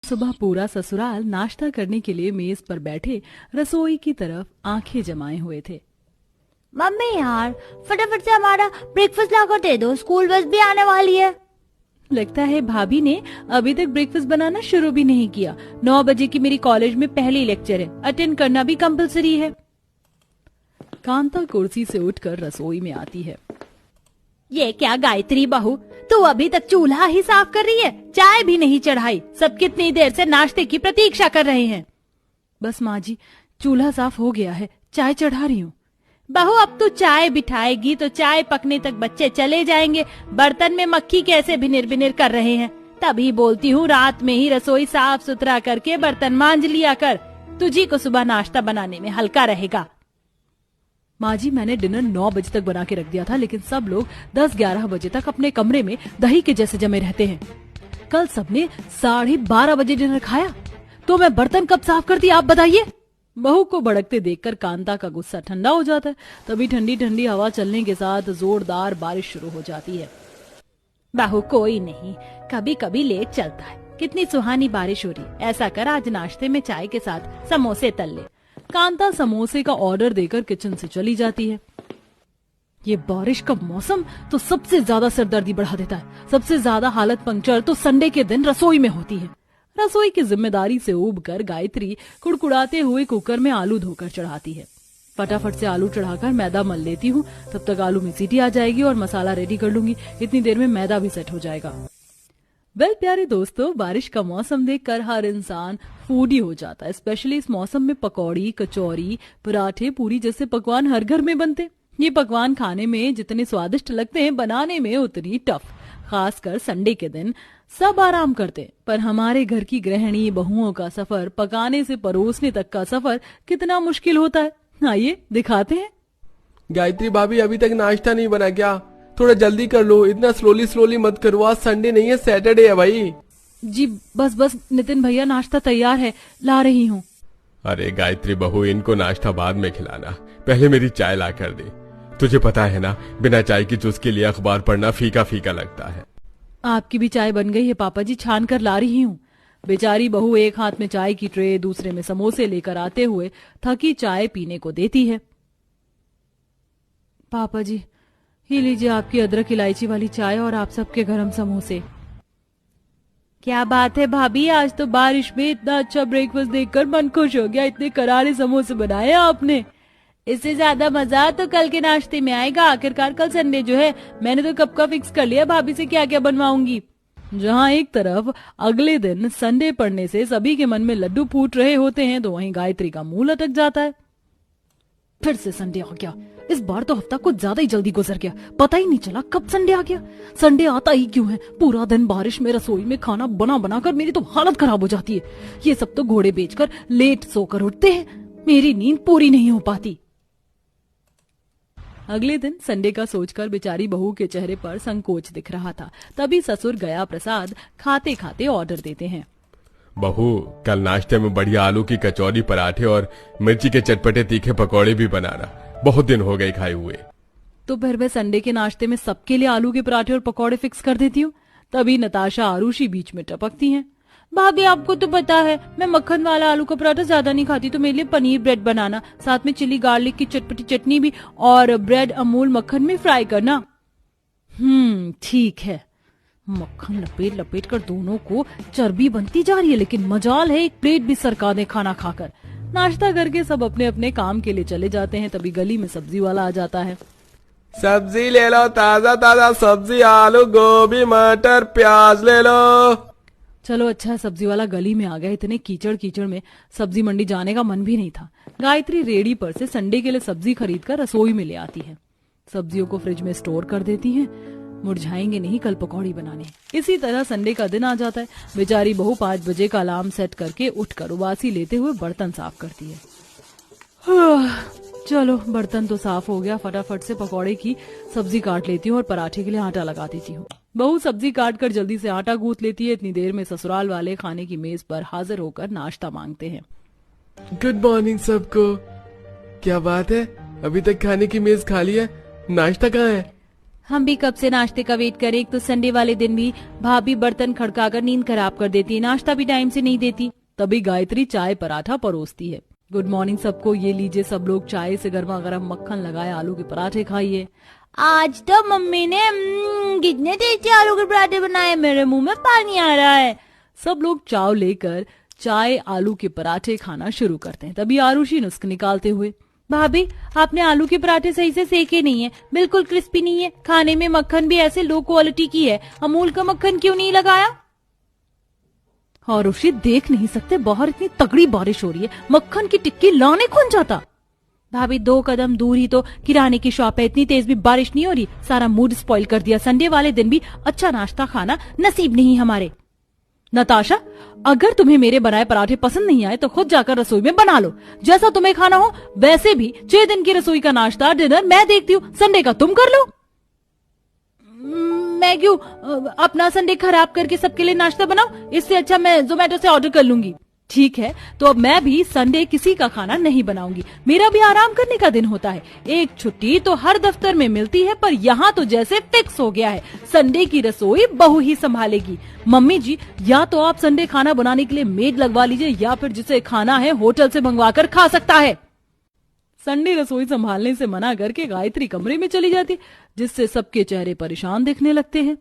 सुबह पूरा ससुराल नाश्ता करने के लिए मेज पर बैठे रसोई की तरफ आंखें जमाए हुए थे। मम्मी यार, फटाफट से हमारा ब्रेकफास्ट लाकर दे दो, स्कूल बस भी आने वाली है। लगता है भाभी ने अभी तक ब्रेकफास्ट बनाना शुरू भी नहीं किया। 9 बजे की मेरी कॉलेज में पहली लेक्चर है, अटेंड करना भी कंपलसरी है। कांता कुर्सी से उठकर रसोई में आती है। ये क्या गायत्री बहू, तू अभी तक चूल्हा ही साफ कर रही है, चाय भी नहीं चढ़ाई। सब कितनी देर से नाश्ते की प्रतीक्षा कर रहे हैं। बस माँ जी, चूल्हा साफ हो गया है, चाय चढ़ा रही हूँ। बहू, अब तू चाय बिठाएगी तो चाय पकने तक बच्चे चले जाएंगे। बर्तन में मक्खी कैसे भिनिर भिनिर कर रहे हैं। तभी बोलती हूँ रात में ही रसोई साफ सुथरा करके बर्तन मांज लिया कर, तुझी को सुबह नाश्ता बनाने में हल्का रहेगा। माँ जी, मैंने डिनर 9 बजे तक बना के रख दिया था, लेकिन सब लोग 10-11 बजे तक अपने कमरे में दही के जैसे जमे रहते हैं। कल सबने 12:30 बजे डिनर खाया, तो मैं बर्तन कब साफ करती, आप बताइए। बहू को भड़कते देखकर कांता का गुस्सा ठंडा हो जाता है। तभी ठंडी ठंडी हवा चलने के साथ जोरदार बारिश शुरू हो जाती है। बहू, कोई नहीं, कभी कभी लेट चलता है। कितनी सुहानी बारिश हो रही, ऐसा कर आज नाश्ते में चाय के साथ समोसे तल ले। कांता समोसे का ऑर्डर देकर किचन से चली जाती है। ये बारिश का मौसम तो सबसे ज्यादा सिरदर्दी बढ़ा देता है। सबसे ज्यादा हालत पंक्चर तो संडे के दिन रसोई में होती है। रसोई की जिम्मेदारी से ऊबकर गायत्री कुड़कुड़ाते हुए कुकर में आलू धोकर चढ़ाती है। फटाफट से आलू चढ़ाकर मैदा मल लेती हूँ, तब तक आलू में सीटी आ जाएगी और मसाला रेडी कर लूंगी। इतनी देर में मैदा भी सेट हो जाएगा। वेल प्यारे दोस्तों, बारिश का मौसम देखकर हर इंसान फूडी हो जाता है। स्पेशली इस मौसम में पकौड़ी, कचौरी, पराठे, पूरी जैसे पकवान हर घर में बनते। ये पकवान खाने में जितने स्वादिष्ट लगते हैं, बनाने में उतनी टफ। खासकर संडे के दिन सब आराम करते, पर हमारे घर की गृहिणी बहुओं का सफर, पकाने से परोसने तक का सफर कितना मुश्किल होता है, आइए दिखाते हैं। गायत्री भाभी, अभी तक नाश्ता नहीं बना क्या? थोड़ा जल्दी कर लो, इतना स्लोली मत करो। आज संडे नहीं है, सैटरडे है भाई। जी बस नितिन भैया, नाश्ता तैयार है, ला रही हूँ। अरे गायत्री बहू, इनको नाश्ता बाद में खिलाना, पहले मेरी चाय ला कर दे। तुझे पता है ना, बिना चाय की चुस्की लिए अखबार पढ़ना फीका फीका लगता है। आपकी भी चाय बन गई है पापा जी, छान कर ला रही हूँ। बेचारी बहू एक हाथ में चाय की ट्रे, दूसरे में समोसे लेकर आते हुए थकी चाय पीने को देती है। पापा जी, ये लीजिए आपकी अदरक इलायची वाली चाय और आप सबके गरम समोसे। क्या बात है भाभी, आज तो बारिश में इतना अच्छा ब्रेकफास्ट देखकर मन खुश हो गया। इतने करारे समोसे बनाए आपने। इससे ज्यादा मजा तो कल के नाश्ते में आएगा। आखिरकार कल संडे जो है, मैंने तो कब का फिक्स कर लिया भाभी से क्या क्या बनवाऊंगी। जहाँ एक तरफ अगले दिन संडे पड़ने से सभी के मन में लड्डू फूट रहे होते हैं, तो वहीं गायत्री का मुंह लटक जाता है। फिर से संडे आ गया। इस बार तो हफ्ता कुछ ज्यादा ही जल्दी गुजर गया, पता ही नहीं चला कब संडे आ गया। संडे आता ही क्यों है? पूरा दिन बारिश में रसोई में खाना बना बना कर मेरी तो हालत खराब हो जाती है। ये सब तो घोड़े बेचकर लेट सोकर उठते हैं, मेरी नींद पूरी नहीं हो पाती। अगले दिन संडे का सोचकर बेचारी बहू के चेहरे पर संकोच दिख रहा था। तभी ससुर गया प्रसाद खाते खाते ऑर्डर देते हैं। बहू, कल नाश्ते में बढ़िया आलू की कचौरी, पराठे और मिर्ची के चटपटे तीखे पकौड़े भी बनाना, बहुत दिन हो गए खाए हुए। तो फिर मैं संडे के नाश्ते में सबके लिए आलू के पराठे और पकौड़े फिक्स कर देती हूँ। तभी नताशा आरुषि बीच में टपकती हैं। भाभी, आपको तो पता है मैं मक्खन वाला आलू का पराठा ज्यादा नहीं खाती, तो मेरे लिए पनीर ब्रेड बनाना, साथ में चिली गार्लिक की चटपटी चटनी भी, और ब्रेड अमूल मक्खन में फ्राई करना। ठीक है। मक्खन लपेट लपेट कर दोनों को चर्बी बनती जा रही है, लेकिन मजाल है एक प्लेट भी सरका दे खाना खाकर। नाश्ता करके सब अपने अपने काम के लिए चले जाते हैं। तभी गली में सब्जी वाला आ जाता है। सब्जी ले लो, ताजा ताजा सब्जी, आलू, गोभी, मटर, प्याज ले लो। चलो अच्छा, सब्जी वाला गली में आ गया। इतने कीचड़ कीचड़ में सब्जी मंडी जाने का मन भी नहीं था। गायत्री रेडी पर से संडे के लिए सब्जी खरीद कर रसोई में ले आती है। सब्जियों को फ्रिज में स्टोर कर देती है, मुरझाएंगे नहीं, कल पकौड़ी बनाने। इसी तरह संडे का दिन आ जाता है। बेचारी बहू 5 बजे का अलार्म सेट करके उठकर उबासी लेते हुए बर्तन साफ करती है। चलो बर्तन तो साफ हो गया, फटाफट से पकौड़े की सब्जी काट लेती हूँ और पराठे के लिए आटा लगा देती हूँ। बहू सब्जी काट कर जल्दी से आटा गूंथ लेती है। इतनी देर में ससुराल वाले खाने की मेज पर हाजिर होकर नाश्ता मांगते हैं। गुड मॉर्निंग सबको। क्या बात है, अभी तक खाने की मेज खाली है, नाश्ता कहाँ है? हम भी कब से नाश्ते का वेट करें। एक तो संडे वाले दिन भी भाभी बर्तन खड़काकर नींद खराब कर देती है, नाश्ता भी टाइम से नहीं देती। तभी गायत्री चाय पराठा परोसती है। गुड मॉर्निंग सबको, ये लीजिए सब लोग चाय से गर्मा गर्म मक्खन लगाए आलू के पराठे खाइए। आज तो मम्मी ने कितने टेस्टी आलू के पराठे बनाए, मेरे मुंह में पानी आ रहा है। सब लोग चाव लेकर चाय आलू के पराठे खाना शुरू करते हैं। तभी आरुषि नुस्ख निकालते हुए, भाभी आपने आलू के पराठे सही से सेके नहीं है, बिल्कुल क्रिस्पी नहीं है, खाने में मक्खन भी ऐसे लो क्वालिटी की है, अमूल का मक्खन क्यों नहीं लगाया? आरुषि देख नहीं सकते, बाहर इतनी तगड़ी बारिश हो रही है, मक्खन की टिक्की लाने कौन जाता? भाभी 2 कदम दूर ही तो किराने की शॉप है, इतनी तेज भी बारिश नहीं हो रही। सारा मूड स्पॉइल कर दिया, संडे वाले दिन भी अच्छा नाश्ता खाना नसीब नहीं हमारे। नताशा, अगर तुम्हें मेरे बनाए पराठे पसंद नहीं आए तो खुद जाकर रसोई में बना लो, जैसा तुम्हें खाना हो। वैसे भी 6 दिन की रसोई का नाश्ता डिनर मैं देखती हूँ, संडे का तुम कर लो। मैं क्यों अपना संडे खराब करके सबके लिए नाश्ता बनाऊं? इससे अच्छा मैं जोमेटो से ऑर्डर कर लूंगी। ठीक है, तो अब मैं भी संडे किसी का खाना नहीं बनाऊंगी, मेरा भी आराम करने का दिन होता है। एक छुट्टी तो हर दफ्तर में मिलती है, पर यहाँ तो जैसे फिक्स हो गया है, संडे की रसोई बहू ही संभालेगी। मम्मी जी, या तो आप संडे खाना बनाने के लिए मेड लगवा लीजिए, या फिर जिसे खाना है होटल से मंगवा कर खा सकता है। संडे रसोई संभालने से मना करके गायत्री कमरे में चली जाती, जिससे सबके चेहरे परेशान दिखने लगते हैं।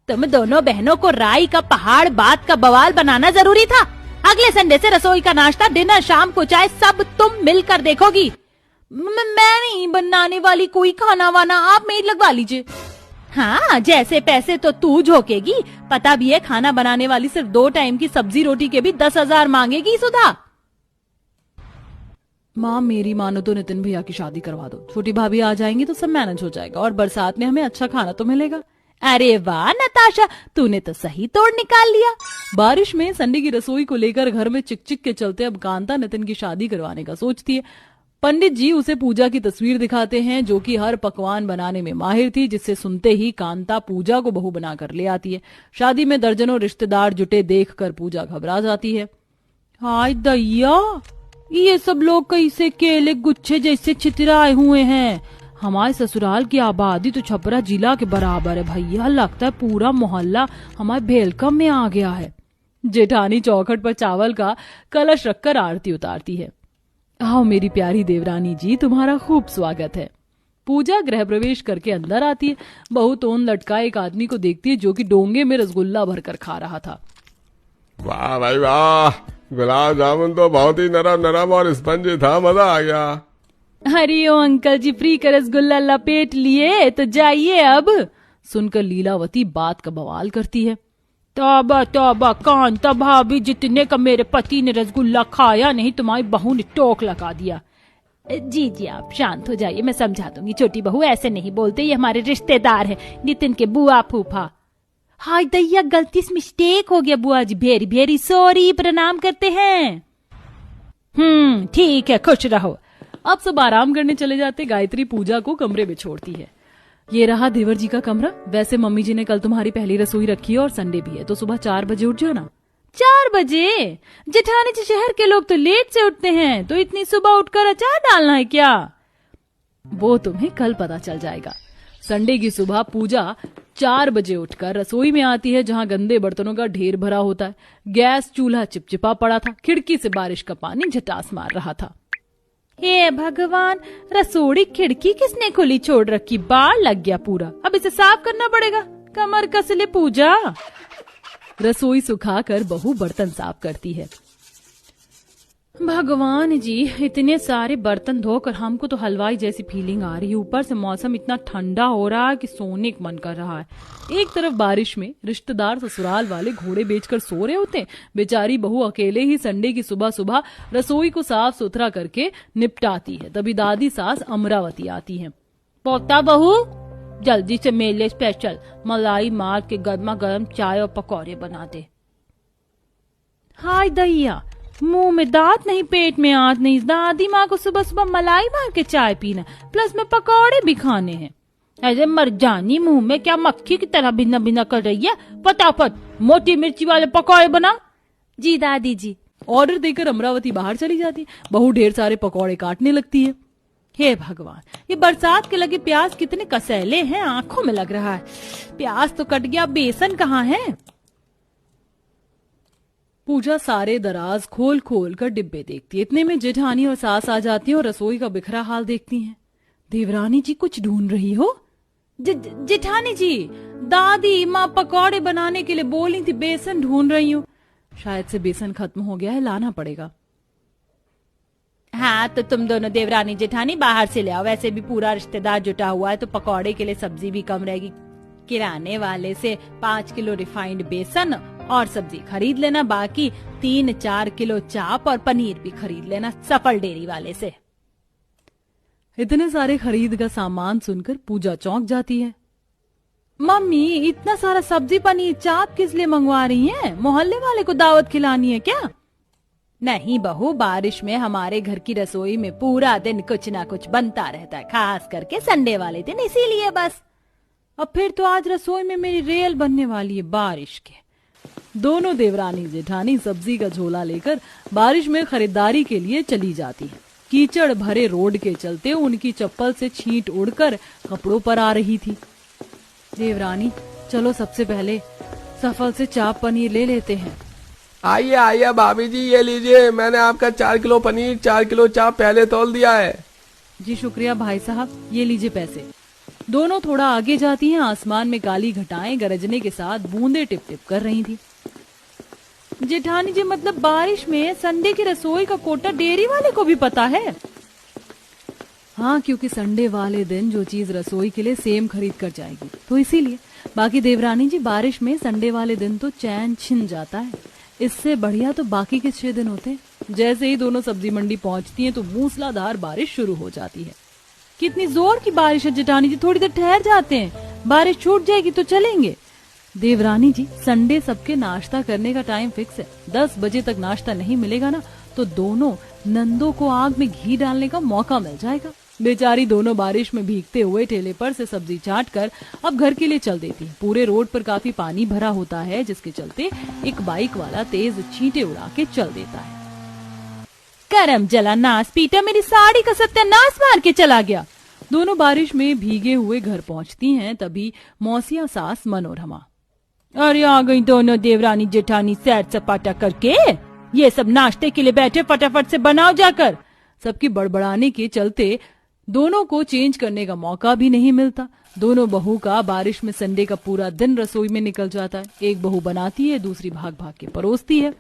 तुम दोनों बहनों को राई का पहाड़ बात का बवाल बनाना जरूरी था। अगले संडे से रसोई का नाश्ता, डिनर, शाम को चाय सब तुम मिलकर देखोगी। मैं नहीं बनाने वाली कोई खाना वाना, आप मेड लगवा लीजिए। हाँ, जैसे पैसे तो तू झोंकेगी, पता भी है खाना बनाने वाली सिर्फ 2 टाइम की सब्जी रोटी के भी 10,000 मांगेगी। सुधा माँ, मेरी मानो तो नितिन भैया की शादी करवा दो, छोटी भाभी आ जाएंगी तो सब मैनेज हो जाएगा, और बरसात में हमें अच्छा खाना तो मिलेगा। अरे वाह नताशा, तूने तो सही तोड़ निकाल लिया। बारिश में संडे की रसोई को लेकर घर में चिक के चलते अब कांता नितिन की शादी करवाने का सोचती है। पंडित जी उसे पूजा की तस्वीर दिखाते हैं, जो कि हर पकवान बनाने में माहिर थी, जिससे सुनते ही कांता पूजा को बहू बनाकर ले आती है। शादी में दर्जनों रिश्तेदार जुटे देखकर पूजा घबरा जाती है। हाय दैया, ये सब लोग कैसे केले गुच्छे जैसे छितराए हुए हैं। हमारे ससुराल की आबादी तो छपरा जिला के बराबर है भैया, लगता है पूरा मोहल्ला हमारे भेलकम में आ गया है। जेठानी चौखट पर चावल का कलश रखकर आरती उतारती है। आओ मेरी प्यारी देवरानी जी, तुम्हारा खूब स्वागत है। पूजा गृह प्रवेश करके अंदर आती है। बहू तोन लटकाए एक आदमी को देखती है, जो कि डोंगे में रसगुल्ला भरकर खा रहा था। वाह भाई वाह, गुलाब जामुन तो बहुत ही नरम नरम और स्पंजी था, मजा आ गया। अरे ओ अंकल जी, फ्री का रसगुल्ला लपेट लिए तो जाइए अब। सुनकर लीलावती बात का बवाल करती है। तौबा तौबा, कांता भाभी जितने का मेरे पति ने रसगुल्ला खाया नहीं, तुम्हारी बहू ने टोक लगा दिया। जी जी, आप शांत हो जाइए, मैं समझा दूंगी। छोटी बहू ऐसे नहीं बोलते, ये हमारे रिश्तेदार हैं, नितिन के बुआ फूफा। हाय दैया, गलती से मिस्टेक हो गया बुआ जी, भेरी भेरी सॉरी, प्रणाम करते हैं। ठीक है, खुश रहो। अब सब आराम करने चले जाते। गायत्री पूजा को कमरे में छोड़ती है। ये रहा देवर जी का कमरा। वैसे मम्मी जी ने कल तुम्हारी पहली रसोई रखी है और संडे भी है, तो सुबह 4 बजे उठ जाना। 4 बजे? जेठानी जी, शहर के लोग तो लेट से उठते हैं, तो इतनी सुबह उठकर अचार डालना है क्या? वो तुम्हें कल पता चल जाएगा। संडे की सुबह पूजा 4 बजे उठकर रसोई में आती है, जहाँ गंदे बर्तनों का ढेर भरा होता है। गैस चूल्हा चिपचिपा पड़ा था, खिड़की से बारिश का पानी झटास मार रहा था। हे भगवान, रसोई खिड़की किसने खुली छोड़ रखी? बाढ़ लग गया पूरा, अब इसे साफ करना पड़ेगा। कमर कस ले पूजा। रसोई सुखाकर बहू बर्तन साफ करती है। भगवान जी, इतने सारे बर्तन धोकर हमको तो हलवाई जैसी फीलिंग आ रही है। ऊपर से मौसम इतना ठंडा हो रहा है कि सोने का मन कर रहा है। एक तरफ बारिश में रिश्तेदार ससुराल वाले घोड़े बेचकर सो रहे होते। बेचारी बहू अकेले ही संडे की सुबह सुबह रसोई को साफ सुथरा करके निपटाती है। तभी दादी सास अमरावती आती है। पोता बहू, जल्दी से मेरे लिए स्पेशल मलाई मार के गर्मा गर्म चाय और पकौड़े बना दे। हाय दैया, मुंह में दांत नहीं, पेट में आंत नहीं। दादी माँ को सुबह सुबह मलाई मार के चाय पीना, प्लस में पकौड़े भी खाने हैं। अरे मरजानी, मुंह में क्या मक्खी की तरह बिना बिना कर रही है? फटाफट मोटी मिर्ची वाले पकौड़े बना। जी दादी जी। ऑर्डर देकर अमरावती बाहर चली जाती। बहू ढेर सारे पकौड़े काटने लगती है। हे भगवान, ये बरसात के लगे प्याज कितने कसैले हैं, आंखों में लग रहा है। प्याज तो कट गया, बेसन कहाँ है? पूजा सारे दराज खोल खोल कर डिब्बे देखती है। इतने में जेठानी और सास आ जाती हैं और रसोई का बिखरा हाल देखती हैं। देवरानी जी कुछ ढूंढ रही हो? जेठानी जी, दादी माँ पकौड़े बनाने के लिए बोली थी, बेसन ढूंढ रही हूँ। शायद से बेसन खत्म हो गया है, लाना पड़ेगा। हाँ, तो तुम दोनों देवरानी जेठानी बाहर से ले आओ। वैसे भी पूरा रिश्तेदार जुटा हुआ है तो पकौड़े के लिए सब्जी भी कम रहेगी। किराने वाले से 5 किलो रिफाइंड बेसन और सब्जी खरीद लेना। बाकी 3-4 किलो चाप और पनीर भी खरीद लेना सफल डेयरी वाले से। इतने सारे खरीद का सामान सुनकर पूजा चौंक जाती है। मम्मी, इतना सारा सब्जी पनीर चाप किस लिए मंगवा रही हैं? मोहल्ले वाले को दावत खिलानी है क्या? नहीं बहू, बारिश में हमारे घर की रसोई में पूरा दिन कुछ ना कुछ बनता रहता है, खास करके संडे वाले दिन, इसीलिए बस। अब फिर तो आज रसोई में मेरी रेल बनने वाली है बारिश के। दोनों देवरानी जेठानी सब्जी का झोला लेकर बारिश में खरीदारी के लिए चली जाती है। कीचड़ भरे रोड के चलते उनकी चप्पल से छींट उड़कर कपड़ों पर आ रही थी। देवरानी, चलो सबसे पहले सफल से चाप पनीर ले लेते हैं। आइए आइए भाभी जी, ये लीजिए, मैंने आपका 4 किलो पनीर 4 किलो चाप पहले तौल दिया है। जी शुक्रिया भाई साहब, ये लीजिए पैसे। दोनों थोड़ा आगे जाती हैं। आसमान में काली घटाएं गरजने के साथ बूंदे टिप टिप कर रही थी। जेठानी जी, मतलब बारिश में संडे की रसोई का कोटा डेयरी वाले को भी पता है? हाँ, क्योंकि संडे वाले दिन जो चीज रसोई के लिए सेम खरीद कर जाएगी, तो इसीलिए। बाकी देवरानी जी, बारिश में संडे वाले दिन तो चैन छिन जाता है। इससे बढ़िया तो बाकी के 6 दिन होते हैं। जैसे ही दोनों सब्जी मंडी पहुंचती हैं तो मूसलाधार बारिश शुरू हो जाती है। कितनी जोर की बारिश है जेठानी जी, थोड़ी देर ठहर जाते हैं, बारिश छूट जाएगी तो चलेंगे। देवरानी जी, संडे सबके नाश्ता करने का टाइम फिक्स है। 10 बजे तक नाश्ता नहीं मिलेगा ना तो दोनों नंदों को आग में घी डालने का मौका मिल जाएगा। बेचारी दोनों बारिश में भीगते हुए ठेले पर से सब्जी चाट कर अब घर के लिए चल देती है। पूरे रोड पर काफी पानी भरा होता है, जिसके चलते एक बाइक वाला तेज छींटे उड़ा के चल देता है। करम जला नास पीटा, मेरी साड़ी का सत्यानाश मार के चला गया। दोनों बारिश में भीगे हुए घर पहुंचती हैं। तभी मौसिया सास मनोरमा, अरे आ गई दोनों देवरानी जेठानी सैर सपाटा करके। ये सब नाश्ते के लिए बैठे, फटाफट से बनाओ जाकर। सबकी बड़बड़ाने के चलते दोनों को चेंज करने का मौका भी नहीं मिलता। दोनों बहू का बारिश में संडे का पूरा दिन रसोई में निकल जाता है। एक बहू बनाती है, दूसरी भाग भाग के परोसती है।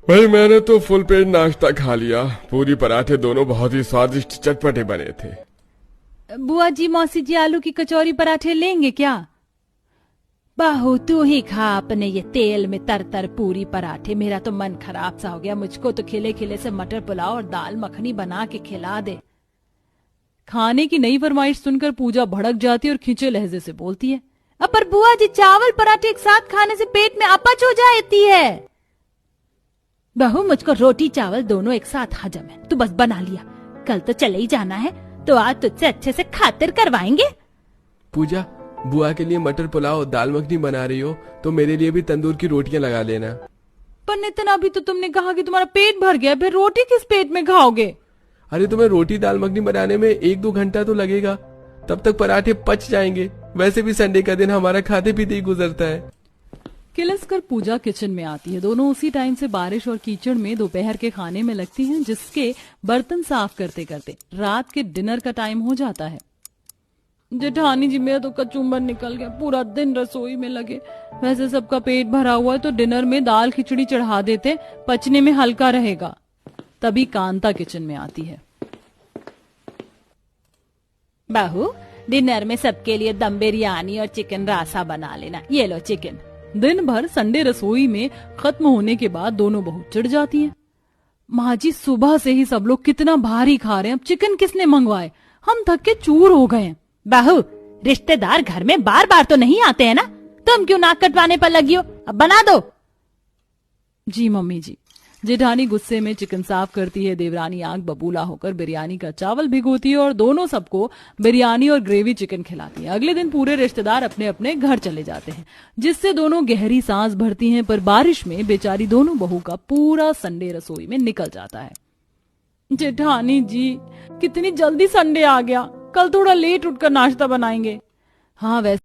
भाई, मैंने तो फुल पेट नाश्ता खा लिया। पूरी पराठे दोनों बहुत ही स्वादिष्ट चटपटे बने थे। बुआ जी, मौसी जी, आलू की कचौरी पराठे लेंगे क्या? बहू तू ही खा अपने ये तेल में तर पूरी पराठे। मेरा तो मन खराब सा हो गया। मुझको तो खिले खिले से मटर पुलाव और दाल मखनी बना के खिला दे। खाने की नई फरमाइश सुनकर पूजा भड़क जाती है और खींचे लहजे से बोलती है, पर बुआ जी, चावल पराठे एक साथ खाने से पेट में अपच हो जाती है। बहू, मुझको रोटी चावल दोनों एक साथ हजम है, तू बस बना लिया। कल तो चले ही जाना है, तो आज तुझसे अच्छे से खातिर करवाएंगे। पूजा, बुआ के लिए मटर पुलाव दाल मखनी बना रही हो तो मेरे लिए भी तंदूर की रोटियां लगा लेना। पर नितिन, अभी तो तुमने कहा कि तुम्हारा पेट भर गया, फिर रोटी किस पेट में खाओगे? अरे तुम्हें रोटी दाल मखनी बनाने में 1-2 घंटा तो लगेगा, तब तक पराठे पच जाएंगे। वैसे भी संडे का दिन हमारा खाते पीते ही गुजरता है। किलसकर पूजा किचन में आती है। दोनों उसी टाइम से बारिश और कीचड़ में दोपहर के खाने में लगती हैं, जिसके बर्तन साफ करते करते रात के डिनर का टाइम हो जाता है। जेठानी जी, मेरा तो कचूम्बर निकल गया, पूरा दिन रसोई में लगे। वैसे सबका पेट भरा हुआ है तो डिनर में दाल खिचड़ी चढ़ा देते, पचने में हल्का रहेगा। तभी कांता किचन में आती है। बहू, डिनर में सबके लिए दम बिरयानी और चिकन रासा बना लेना। ये लो चिकन। दिन भर संडे रसोई में खत्म होने के बाद दोनों बहू चिढ़ जाती हैं। माँ जी, सुबह से ही सब लोग कितना भारी खा रहे हैं, अब चिकन किसने मंगवाए? हम थक के चूर हो गए हैं। बहू, रिश्तेदार घर में बार बार तो नहीं आते हैं ना, तुम क्यों नाक कटवाने पर लगी हो? अब बना दो। जी मम्मी जी। जेठानी गुस्से में चिकन साफ करती है। देवरानी आग बबूला होकर बिरयानी का चावल भिगोती है और दोनों सबको बिरयानी और ग्रेवी चिकन खिलाती है। अगले दिन पूरे रिश्तेदार अपने अपने घर चले जाते हैं, जिससे दोनों गहरी सांस भरती हैं। पर बारिश में बेचारी दोनों बहू का पूरा संडे रसोई में निकल जाता है। जेठानी जी, कितनी जल्दी संडे आ गया। कल थोड़ा लेट उठकर नाश्ता बनाएंगे। हाँ वैसे